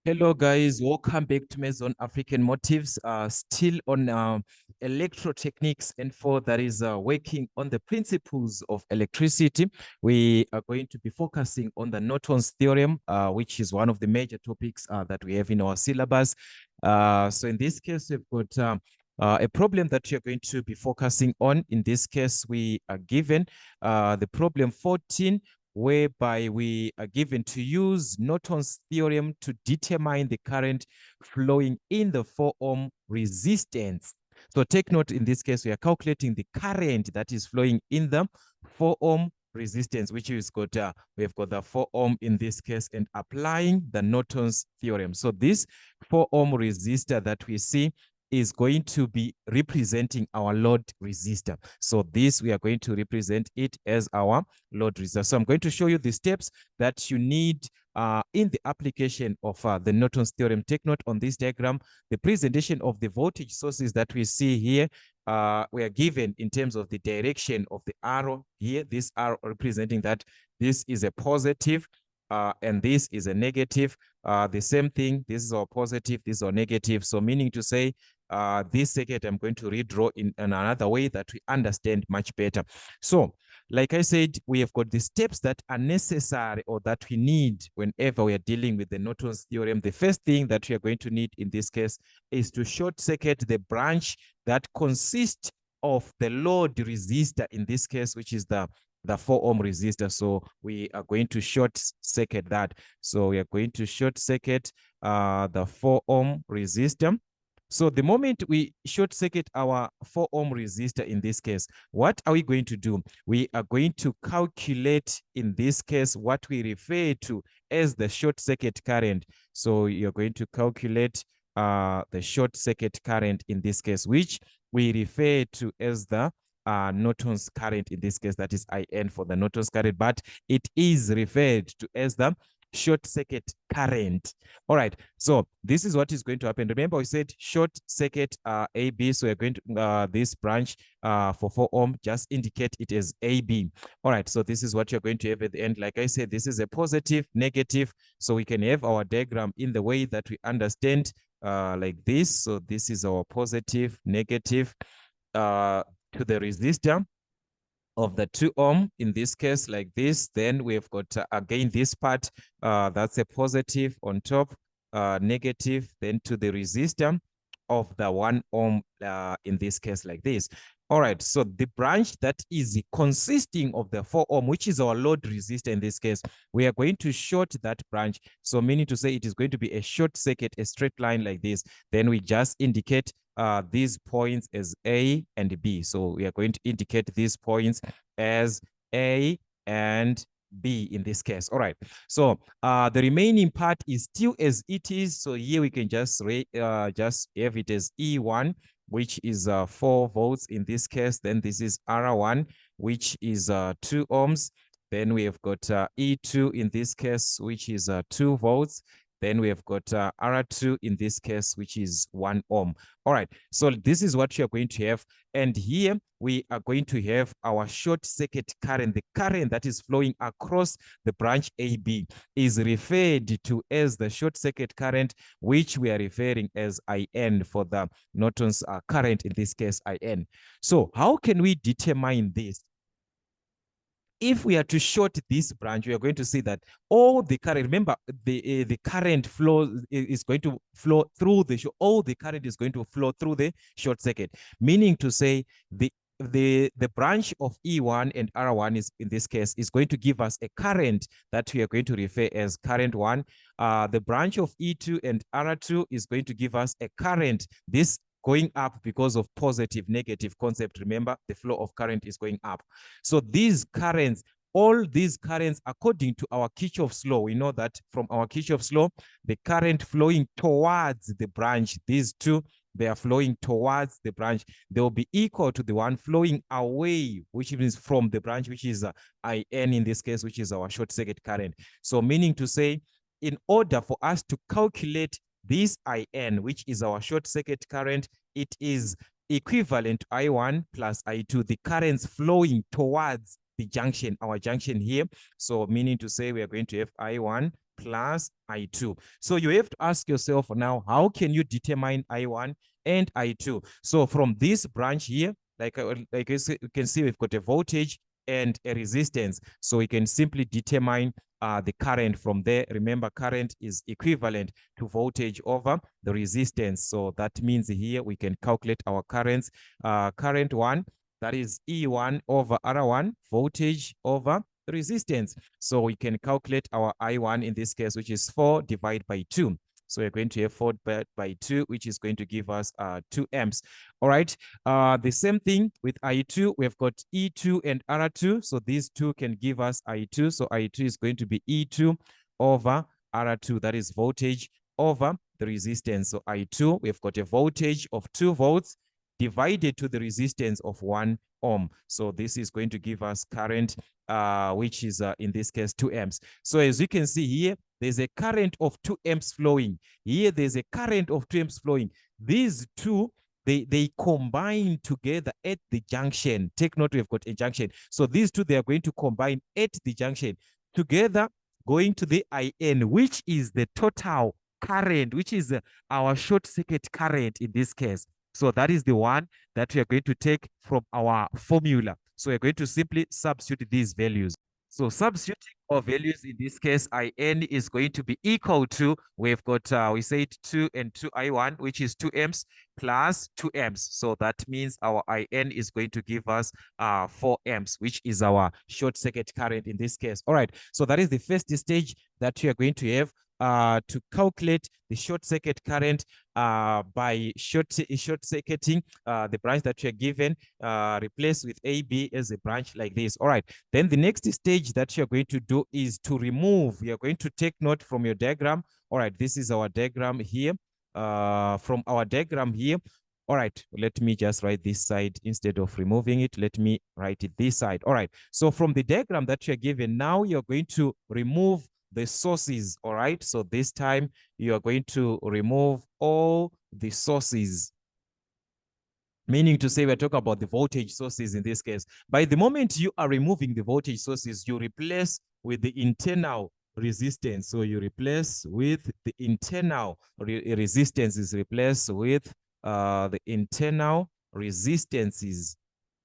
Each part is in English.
Hello guys, welcome back to Maths African Motives. Still on electrotechnics and for that is working on the principles of electricity. We are going to be focusing on the Norton's theorem, which is one of the major topics that we have in our syllabus. So in this case, we've got a problem that you're going to be focusing on. In this case, we are given the problem 14, whereby we are given to use Norton's theorem to determine the current flowing in the 4-ohm resistance. So take note, in this case, we are calculating the current that is flowing in the 4-ohm resistance, which is got, we've got the 4-ohm in this case, and applying the Norton's theorem. So this 4-ohm resistor that we see is going to be representing our load resistor. So this, we are going to represent it as our load resistor. So I'm going to show you the steps that you need in the application of the Norton's theorem. Take note on this diagram, the presentation of the voltage sources that we see here, we are given in terms of the direction of the arrow here. This arrow representing that this is a positive and this is a negative. The same thing, this is our positive, this is our negative. So meaning to say, this circuit I'm going to redraw in another way that we understand much better. So like I said, we have got the steps that are necessary or that we need whenever we are dealing with the Norton's theorem. The first thing that we are going to need in this case is to short circuit the branch that consists of the load resistor in this case, which is the 4-ohm resistor. So we are going to short circuit that. So we are going to short circuit the 4-ohm resistor. So the moment we short circuit our 4-ohm resistor in this case, what are we going to do? We are going to calculate in this case what we refer to as the short circuit current. So you're going to calculate the short circuit current in this case, which we refer to as the Norton's current in this case, that is IN for the Norton's current, but it is referred to as the short circuit current. All right, so this is what is going to happen. Remember, we said short circuit AB, so we're going to this branch for 4-ohm, just indicate it as AB. All right, so this is what you're going to have at the end. Like I said, this is a positive, negative, so we can have our diagram in the way that we understand, like this. So this is our positive, negative to the resistor of the 2-ohm in this case, like this. Then we've got again this part, that's a positive on top, negative, then to the resistor of the 1-ohm in this case, like this. All right, so the branch that is consisting of the 4-ohm, which is our load resistor in this case, we are going to short that branch. So meaning to say it is going to be a short circuit, a straight line like this. Then we just indicate these points as A and B. So we are going to indicate these points as A and B in this case. All right. So the remaining part is still as it is. So here we can just have it as E1, which is 4 volts in this case. Then this is R1, which is 2 ohms. Then we have got E2 in this case, which is 2 volts. Then we have got R2 in this case, which is 1 ohm. All right, so this is what you're going to have. And here we are going to have our short circuit current. The current that is flowing across the branch AB is referred to as the short circuit current, which we are referring as IN for the Norton's current, in this case, IN. So how can we determine this? If we are to short this branch, we are going to see that all the current, remember, the current flow is going to flow through all the current is going to flow through the short circuit, meaning to say the branch of E1 and R1 is, in this case, is going to give us a current that we are going to refer as current 1. The branch of E2 and R2 is going to give us a current, this going up because of positive negative concept. Remember, the flow of current is going up. So these currents, all these currents, according to our Kirchhoff's law, we know that from our Kirchhoff's law, the current flowing towards the branch, these two, they are flowing towards the branch, they will be equal to the one flowing away, which means from the branch, which is IN in this case, which is our short circuit current. So meaning to say, in order for us to calculate this IN, which is our short circuit current, it is equivalent to I1 plus I2, the currents flowing towards the junction, our junction here. So meaning to say we are going to have I1 plus I2. So you have to ask yourself now, how can you determine I1 and I2? So from this branch here, like you can see, we've got a voltage and a resistance. So we can simply determine the current from there. Remember, current is equivalent to voltage over the resistance. So that means here we can calculate our currents. Current one, that is E1 over R1, voltage over the resistance. So we can calculate our I1 in this case, which is 4 divided by 2. So we're going to have 4 by 2, which is going to give us 2 amps. All right. The same thing with I2. We've got E2 and R2. So these two can give us I2. So I2 is going to be E2 over R2. That is voltage over the resistance. So I2, we've got a voltage of 2 volts divided to the resistance of 1 ohm. So this is going to give us current, which is in this case 2 amps. So as you can see here, there's a current of 2 amps flowing. Here, there's a current of 2 amps flowing. These two, they combine together at the junction. Take note, we've got a junction. So these two, they are going to combine at the junction together, going to the IN, which is the total current, which is our short circuit current in this case. So that is the one that we are going to take from our formula. So we're going to simply substitute these values. So substituting our values in this case, IN is going to be equal to, we've got, we said 2 and 2 I1, which is 2 amps plus 2 amps. So that means our IN is going to give us 4 amps, which is our short circuit current in this case. All right. So that is the first stage that we are going to have to calculate the short circuit current by short circuiting the branch that you're given, replace with AB as a branch like this. All right. Then the next stage that you're going to do is to remove. You're going to take note from your diagram. All right. This is our diagram here. From our diagram here. All right, let me just write this side instead of removing it. Let me write it this side. All right. So from the diagram that you're given, now you're going to remove the sources. All right. So this time you are going to remove all the sources, meaning to say we're talking about the voltage sources in this case. By the moment you are removing the voltage sources, you replace with the internal resistance. So you replace with the internal resistance is replaced with the internal resistances.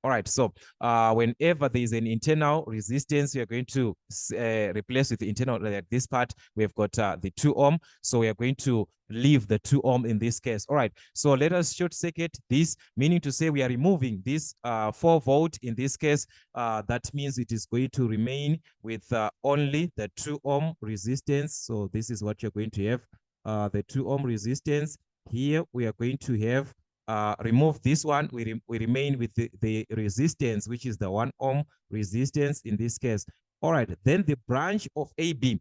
All right, so whenever there is an internal resistance, we are going to replace with the internal, like this part, we've got the 2 ohm. So we are going to leave the 2 ohm in this case. All right, so let us short circuit this, meaning to say we are removing this 4 volt in this case. That means it is going to remain with only the 2 ohm resistance. So this is what you're going to have, the 2 ohm resistance. Here we are going to have remove this one, we remain with the resistance, which is the 1 ohm resistance in this case. All right, then the branch of AB.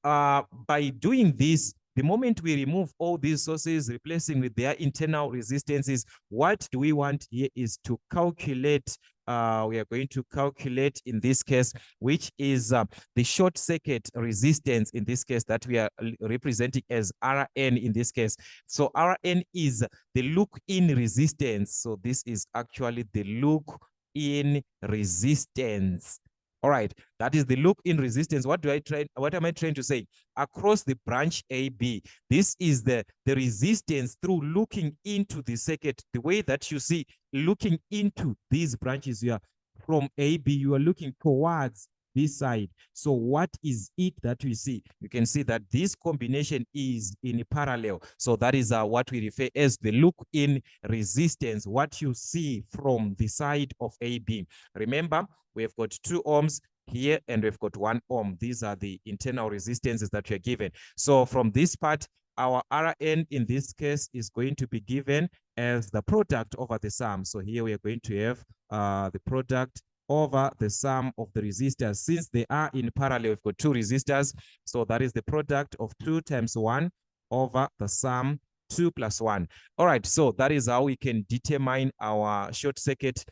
By doing this, the moment we remove all these sources, replacing with their internal resistances, what do we want here is to calculate, we are going to calculate in this case, which is the short circuit resistance in this case that we are representing as Rn in this case. So Rn is the look-in resistance. So this is actually the look-in resistance. All right, that is the look-in resistance. What am I trying to say? Across the branch AB, this is the resistance through looking into the circuit. The way that you see looking into these branches, you are from AB, you are looking towards this side. So what is it that we see? You can see that this combination is in parallel. So that is what we refer as the look-in resistance, what you see from the side of AB. Remember, we've got 2 ohms here and we've got 1 ohm. These are the internal resistances that we're given. So from this part, our Rn in this case is going to be given as the product over the sum. So here we are going to have the product over the sum of the resistors. Since they are in parallel, we've got 2 resistors. So that is the product of 2 times 1 over the sum 2 plus 1. All right, so that is how we can determine our short circuit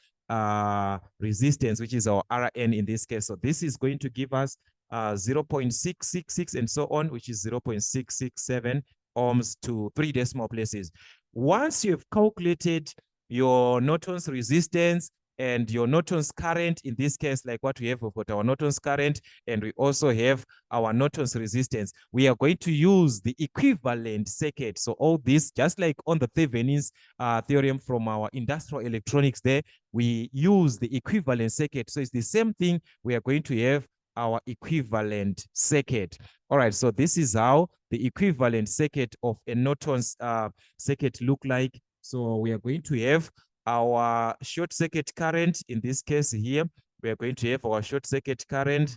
resistance, which is our Rn in this case. So this is going to give us 0.666 and so on, which is 0.667 ohms to 3 decimal places. Once you've calculated your Norton's resistance, and your Norton's current. In this case, like what we have, we've got our Norton's current, and we also have our Norton's resistance. We are going to use the equivalent circuit. So all this, just like on the Thevenin's theorem from our industrial electronics there, we use the equivalent circuit. So it's the same thing. We are going to have our equivalent circuit. All right, so this is how the equivalent circuit of a Norton's circuit look like. So we are going to have our short circuit current. In this case here, we are going to have our short circuit current,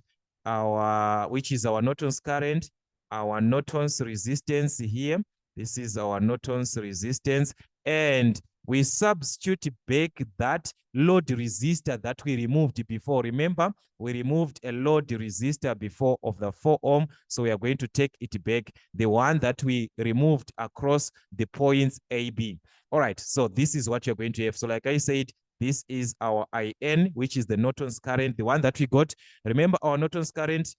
which is our Norton's current, our Norton's resistance here. This is our Norton's resistance, and we substitute back that load resistor that we removed before. Remember, we removed a load resistor before of the 4 ohm. So we are going to take it back, the one that we removed across the points A, B. All right, so this is what you're going to have. So like I said, this is our IN, which is the Norton's current, the one that we got. Remember our Norton's current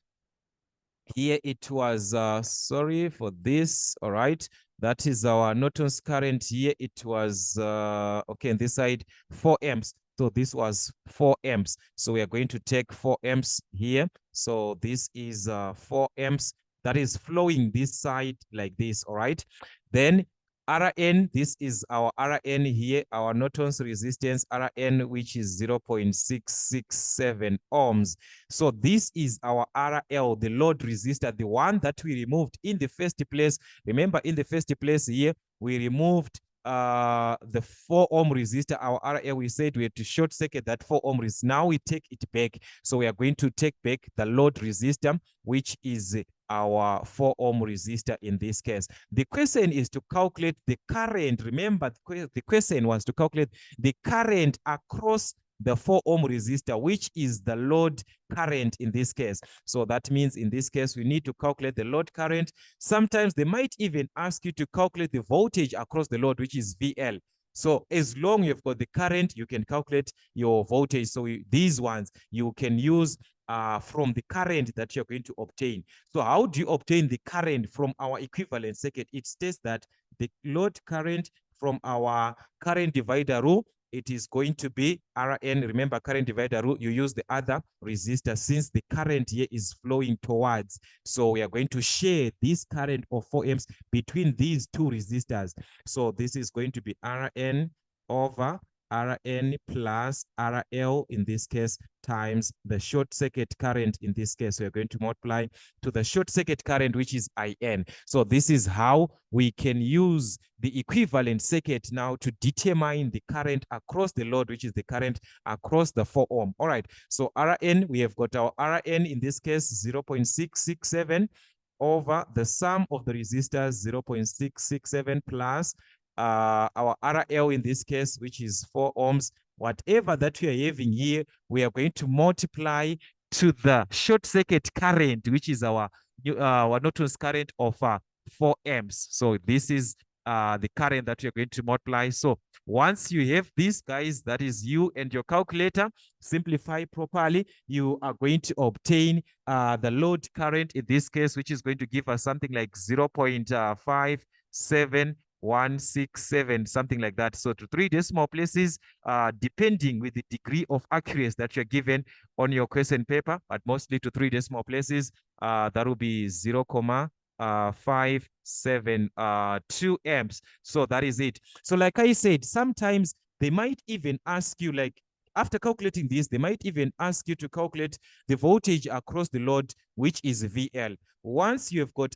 here, it was, sorry for this, all right. That is our Norton's current here. It was, okay, on this side, 4 amps. So this was 4 amps. So we are going to take 4 amps here. So this is 4 amps that is flowing this side like this, all right. Then Rn, this is our Rn here, our Norton's resistance, Rn, which is 0.667 ohms. So this is our RL, the load resistor, the one that we removed in the first place. Remember, in the first place here, we removed the 4 ohm resistor, our RL. We said we had to short circuit that 4 ohm resistor. Now we take it back. So we are going to take back the load resistor, which is our 4 ohm resistor in this case. The question is to calculate the current. Remember, the question was to calculate the current across the 4 ohm resistor, which is the load current in this case. So that means in this case, we need to calculate the load current. Sometimes they might even ask you to calculate the voltage across the load, which is VL. So as long you've got the current, you can calculate your voltage. So these ones you can use from the current that you're going to obtain. So how do you obtain the current from our equivalent circuit? It states that the load current from our current divider rule, it is going to be Rn. Remember, current divider rule, you use the other resistor since the current here is flowing towards. So we are going to share this current of 4 amps between these two resistors. So this is going to be Rn over Rn plus RL in this case times the short circuit current in this case. We're going to multiply to the short circuit current, which is IN. So this is how we can use the equivalent circuit now to determine the current across the load, which is the current across the 4 ohm. All right, so Rn, we have got our Rn in this case 0.667 over the sum of the resistors 0.667 plus our RL in this case, which is 4 ohms. Whatever that we are having here, we are going to multiply to the short circuit current, which is our Norton's current of 4 amps. So this is the current that you're going to multiply. So once you have these guys, that is you and your calculator, simplify properly, you are going to obtain the load current in this case, which is going to give us something like 0.57167, something like that. So to 3 decimal places, depending with the degree of accuracy that you're given on your question paper, but mostly to 3 decimal places, that will be 0.572 amps. So that is it. So like I said, sometimes they might even ask you, like, after calculating this, they might even ask you to calculate the voltage across the load, which is VL. Once you've got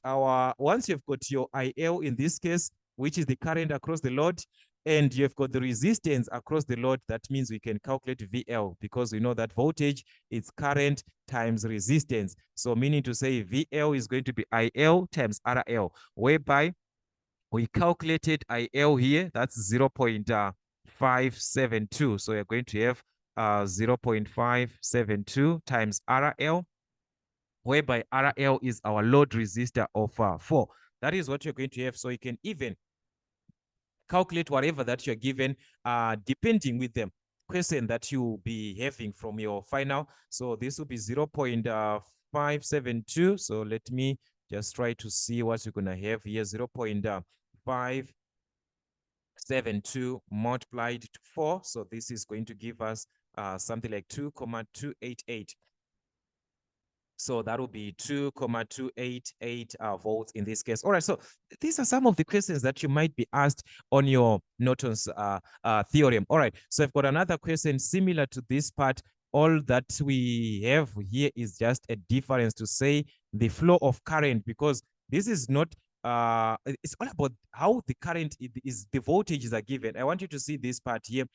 your IL in this case, which is the current across the load, and you've got the resistance across the load, that means we can calculate VL, because we know that voltage is current times resistance. So meaning to say VL is going to be IL times RL, whereby we calculated IL here, that's 0.572. So we're going to have 0.572 times RL, whereby RL is our load resistor of 4. That is what you're going to have. So you can even calculate whatever that you're given, depending with the question that you'll be having from your final. So this will be 0.572. So let me just try to see what you're going to have here. 0.572 multiplied to 4. So this is going to give us something like 2,288. So that will be 2,288 volts in this case. All right, so these are some of the questions that you might be asked on your Norton's theorem. All right, so I've got another question similar to this part. All that we have here is just a difference to say the flow of current, because this is not, it's all about how the current is, the voltages are given. I want you to see this part here.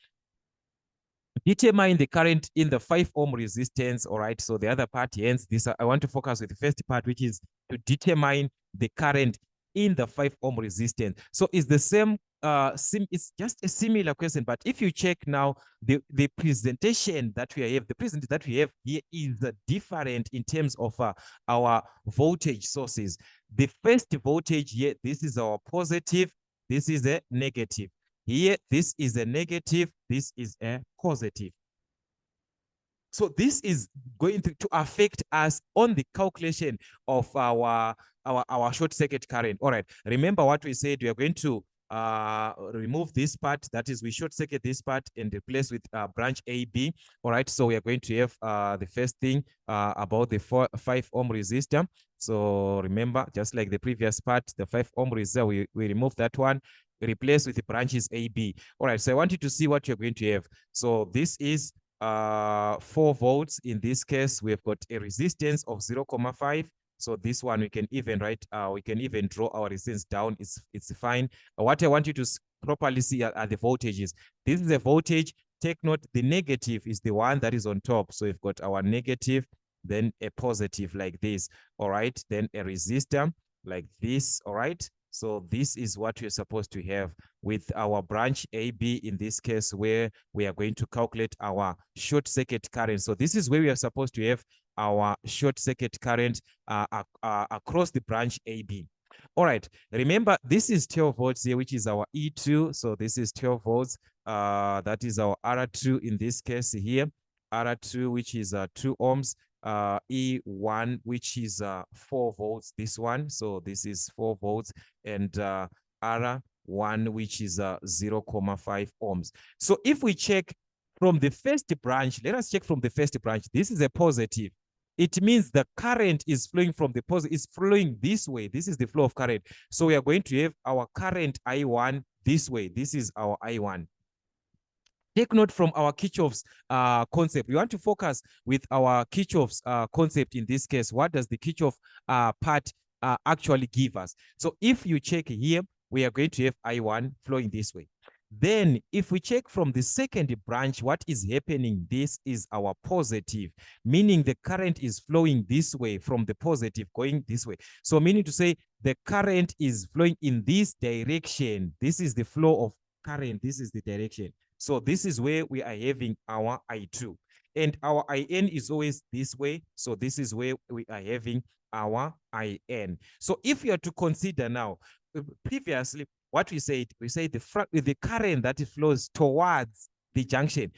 Determine the current in the 5 ohm resistance. All right, so the other part, hence this, I want to focus with the first part, which is to determine the current in the 5 ohm resistance. So it's the same, it's just a similar question, but if you check now the presentation that we have, the presentation that we have here is different in terms of our voltage sources. The first voltage here, this is our positive, this is a negative. Here, this is a negative, this is a positive. So this is going to affect us on the calculation of our short circuit current. All right, remember what we said, we are going to remove this part, that is we short circuit this part and replace with branch AB. All right, so we are going to have the first thing about the 5 ohm resistor. So remember, just like the previous part, the 5 ohm resistor, we remove that one, replace with the branches AB. All right, so I want you to see what you're going to have. So this is 4 volts. In this case, we've got a resistance of 0,5. So this one we can even write, we can even draw our resistance down. It's fine. What I want you to properly see are the voltages. This is a voltage. Take note, the negative is the one that is on top. So we've got our negative, then a positive like this. All right, then a resistor like this. All right. So this is what we're supposed to have with our branch AB in this case, where we are going to calculate our short circuit current. So this is where we are supposed to have our short circuit current across the branch AB. All right, remember this is 12 volts here, which is our E2. So this is 12 volts. That is our R2 in this case here. R2, which is 2 ohms. E1, which is 4 volts, this one. So this is 4 volts, and R1, which is 0,5 ohms. So if we check from the first branch, let us check from the first branch. This is a positive. It means the current is flowing from the positive, is flowing this way. This is the flow of current. So we are going to have our current I1 this way. This is our I1. Take note from our Kirchhoff's concept. We want to focus with our Kirchhoff's concept in this case. What does the Kirchhoff part actually give us? So if you check here, we are going to have I1 flowing this way. Then if we check from the second branch, what is happening? This is our positive, meaning the current is flowing this way from the positive going this way. So meaning to say the current is flowing in this direction. This is the flow of current. This is the direction. So this is where we are having our I2. And our IN is always this way. So this is where we are having our IN. So if you are to consider now, previously, what we said the current that flows towards the junction.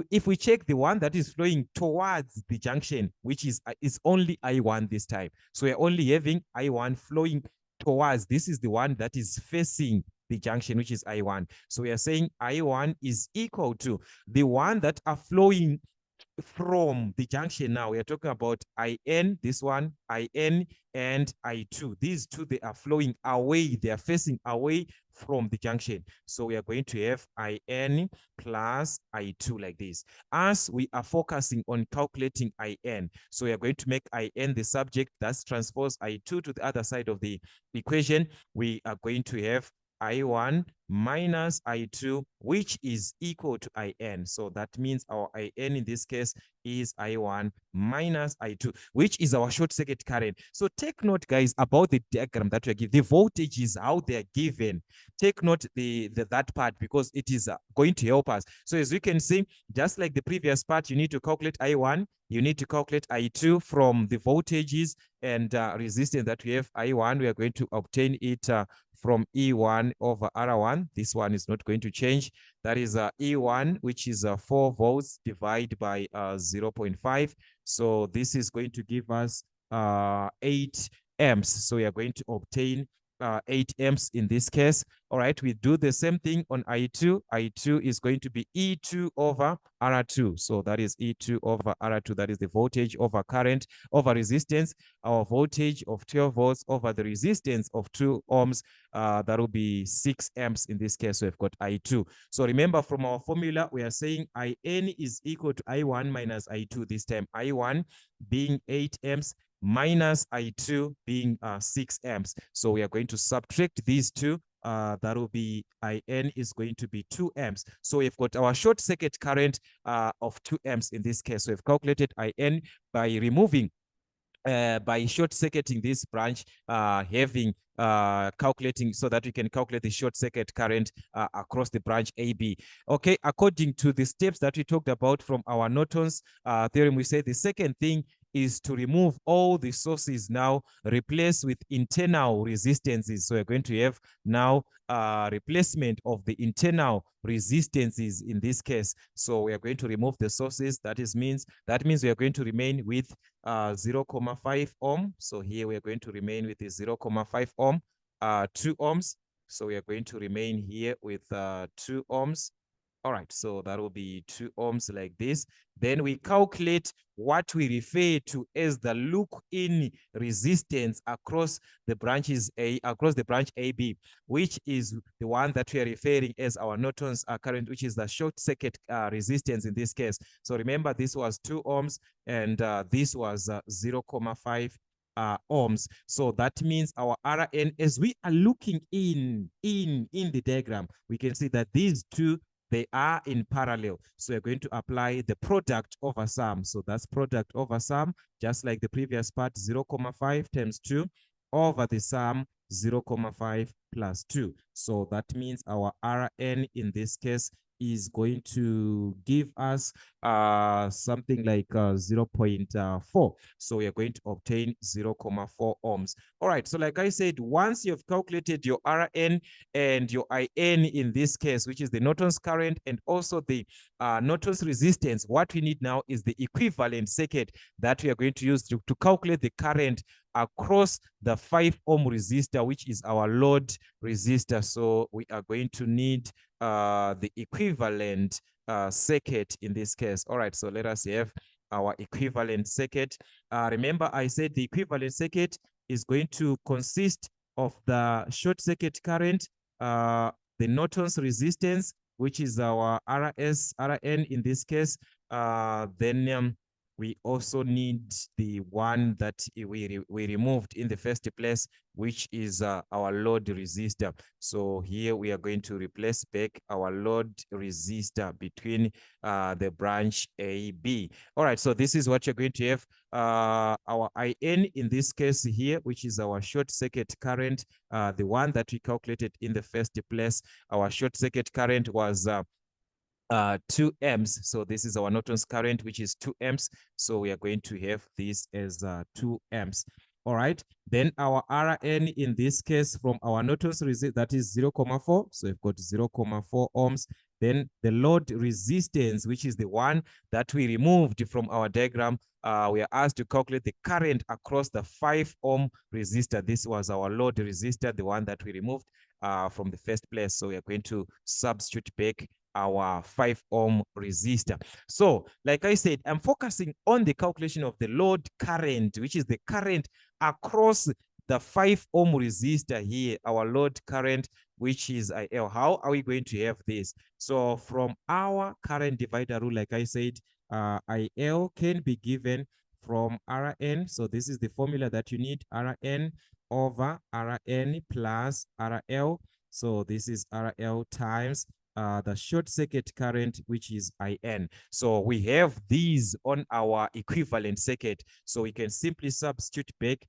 If we check the one that is flowing towards the junction, which is only I1 this time. So we're only having I1 flowing towards. This is the one that is facing the junction, which is I1. So we are saying I1 is equal to the one that are flowing from the junction. Now we are talking about IN, this one, IN and I2. These two, they are flowing away. They are facing away from the junction. So we are going to have IN plus I2 like this. As we are focusing on calculating IN, so we are going to make IN the subject. That's transpose I2 to the other side of the equation. We are going to have I1 minus I2, which is equal to IN. So that means our IN in this case is I1 minus I2, which is our short circuit current. So take note, guys, about the diagram that we are given. The voltage is how they are given. Take note that part, because it is going to help us. So as you can see, just like the previous part, you need to calculate I1, you need to calculate I2 from the voltages and resistance that we have. I1, we are going to obtain it from E1 over R1. This one is not going to change. That is E1, which is 4 volts divided by 0.5. So this is going to give us 8 amps. So we are going to obtain 8 amps in this case. All right, we do the same thing on I2. I2 is going to be E2 over R2. So that is E2 over R2. That is the voltage over current over resistance. Our voltage of 12 volts over the resistance of 2 ohms. That will be 6 amps in this case. So we've got I2. So remember from our formula, we are saying IN is equal to I1 minus I2. This time I1 being 8 amps minus I2 being 6 amps. So we are going to subtract these two. That will be IN is going to be 2 amps. So we've got our short circuit current of 2 amps in this case. So we've calculated IN by removing by short circuiting this branch, calculating so that we can calculate the short circuit current across the branch AB. Okay, according to the steps that we talked about from our Norton's theorem, we say the second thing is to remove all the sources now, replace with internal resistances. So we're going to have now replacement of the internal resistances in this case. So we are going to remove the sources. That means we are going to remain with 0.5 ohm. So here we are going to remain with the 0.5 ohm, 2 ohms. So we are going to remain here with 2 ohms. All right, so that will be 2 ohms like this. Then we calculate what we refer to as the look-in resistance across the branch AB, which is the one that we are referring as our Norton's current, which is the short circuit resistance in this case. So remember, this was 2 ohms and this was 0.5 ohms. So that means our RN, as we are looking in the diagram, we can see that these two, they are in parallel. So we're going to apply the product over sum. So that's product over sum, just like the previous part, 0.5 times 2 over the sum 0.5 plus 2. So that means our Rn in this case is going to give us something like 0.4. So we are going to obtain 0.4 ohms. All right, so like I said, once you've calculated your Rn and your IN in this case, which is the Norton's current and also the Norton's resistance, what we need now is the equivalent circuit that we are going to use to calculate the current across the 5 ohm resistor, which is our load resistor. So we are going to need the equivalent circuit in this case. All right, so let us have our equivalent circuit. Remember, I said the equivalent circuit is going to consist of the short circuit current, the Norton's resistance, which is our Rn in this case. Then we also need the one that we removed in the first place, which is our load resistor. So here we are going to replace back our load resistor between the branch AB. All right, so this is what you're going to have. Our IN in this case here, which is our short circuit current, the one that we calculated in the first place. Our short circuit current was 2 amps. So this is our Norton's current, which is 2 amps. So we are going to have this as 2 amps. All right. Then our Rn in this case from our Norton's resistance, that is 0.4. So we've got 0.4 ohms. Then the load resistance, which is the one that we removed from our diagram, we are asked to calculate the current across the 5 ohm resistor. This was our load resistor, the one that we removed from the first place. So we are going to substitute back our 5 ohm resistor. So like I said, I'm focusing on the calculation of the load current, which is the current across the 5 ohm resistor here, our load current, which is IL. How are we going to have this? So from our current divider rule, like I said, IL can be given from Rn. So this is the formula that you need, Rn over Rn plus RL. So this is RL times the short circuit current, which is IN. So we have these on our equivalent circuit. So we can simply substitute back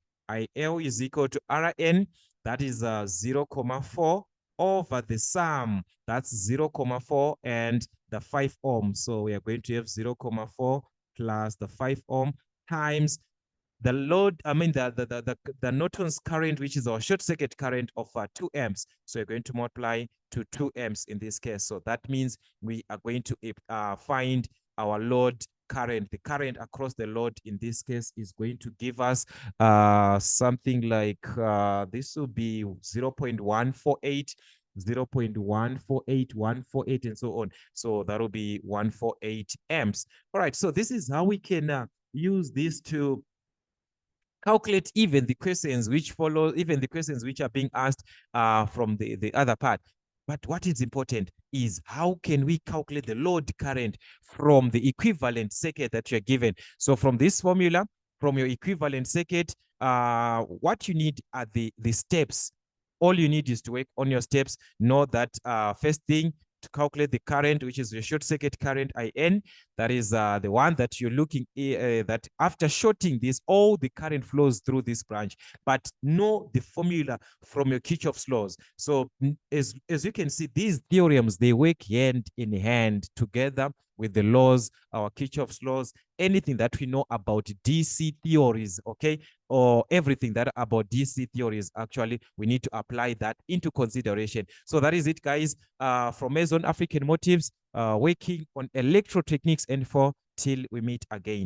IL is equal to Rn, that is 0.4 over the sum, that's 0.4 and the 5 ohm. So we are going to have 0.4 plus the 5 ohm times the load, the Norton's current, which is our short circuit current of 2 amps. So you're going to multiply to 2 amps in this case. So that means we are going to find our load current. The current across the load in this case is going to give us something like this will be 0.148, 0.148, 148, and so on. So that will be 148 amps. All right, so this is how we can use this to calculate even the questions which follow, even the questions which are being asked from the other part. But what is important is how can we calculate the load current from the equivalent circuit that you're given. So from this formula, from your equivalent circuit, what you need are the steps. All you need is to work on your steps. Know that first thing, to calculate the current, which is your short circuit current, IN. That is the one that you're looking at, that after shorting this, all the current flows through this branch. But know the formula from your Kirchhoff's laws. So as you can see, these theorems, they work hand in hand together with the laws, our Kirchhoff's laws, anything that we know about DC theories, okay, or everything that about DC theories, actually, we need to apply that into consideration. So that is it, guys, from Maths on African Motives, working on electrotechnics and for till we meet again.